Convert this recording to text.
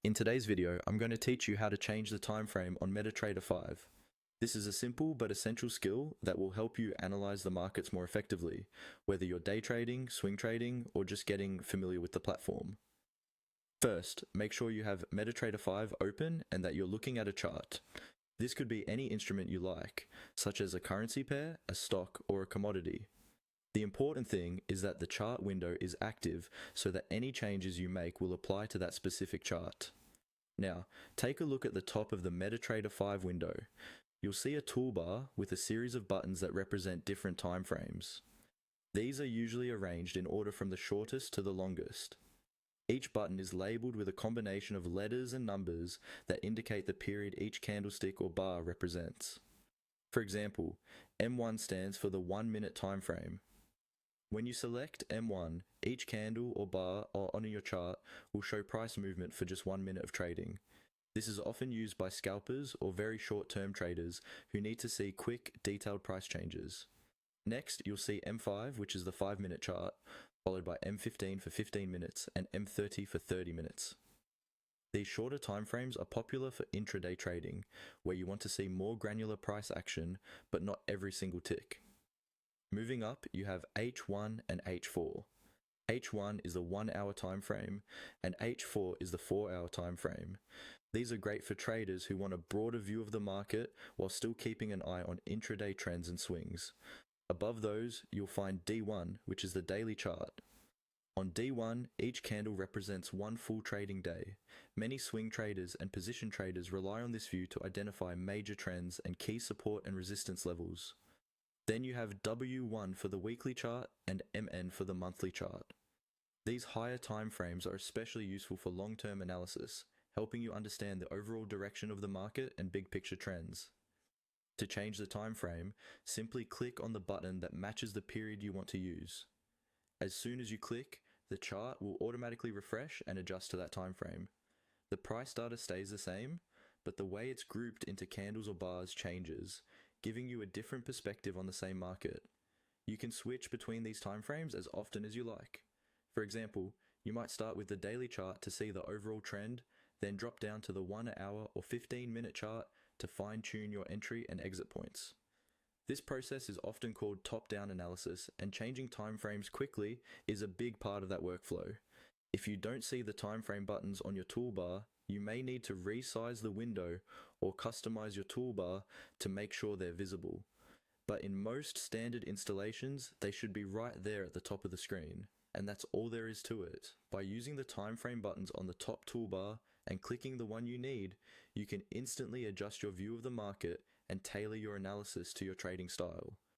In today's video, I'm going to teach you how to change the time frame on MetaTrader 5. This is a simple but essential skill that will help you analyze the markets more effectively, whether you're day trading, swing trading, or just getting familiar with the platform. First, make sure you have MetaTrader 5 open and that you're looking at a chart. This could be any instrument you like, such as a currency pair, a stock, or a commodity. The important thing is that the chart window is active so that any changes you make will apply to that specific chart. Now, take a look at the top of the MetaTrader 5 window. You'll see a toolbar with a series of buttons that represent different time frames. These are usually arranged in order from the shortest to the longest. Each button is labeled with a combination of letters and numbers that indicate the period each candlestick or bar represents. For example, M1 stands for the 1 minute time frame. When you select M1, each candle or bar on your chart will show price movement for just 1 minute of trading. This is often used by scalpers or very short-term traders who need to see quick, detailed price changes. Next, you'll see M5, which is the 5-minute chart, followed by M15 for 15 minutes and M30 for 30 minutes. These shorter timeframes are popular for intraday trading, where you want to see more granular price action, but not every single tick. Moving up, you have H1 and H4. H1 is the 1 hour time frame, and H4 is the 4 hour time frame. These are great for traders who want a broader view of the market while still keeping an eye on intraday trends and swings. Above those, you'll find D1, which is the daily chart. On D1, each candle represents one full trading day. Many swing traders and position traders rely on this view to identify major trends and key support and resistance levels. Then you have W1 for the weekly chart and MN for the monthly chart. These higher time frames are especially useful for long-term analysis, helping you understand the overall direction of the market and big picture trends. To change the time frame, simply click on the button that matches the period you want to use. As soon as you click, the chart will automatically refresh and adjust to that time frame. The price data stays the same, but the way it's grouped into candles or bars changes, giving you a different perspective on the same market. You can switch between these timeframes as often as you like. For example, you might start with the daily chart to see the overall trend, then drop down to the 1 hour or 15-minute chart to fine-tune your entry and exit points. This process is often called top-down analysis, and changing timeframes quickly is a big part of that workflow. If you don't see the timeframe buttons on your toolbar, you may need to resize the window or customize your toolbar to make sure they're visible. But in most standard installations, they should be right there at the top of the screen. And that's all there is to it. By using the timeframe buttons on the top toolbar and clicking the one you need, you can instantly adjust your view of the market and tailor your analysis to your trading style.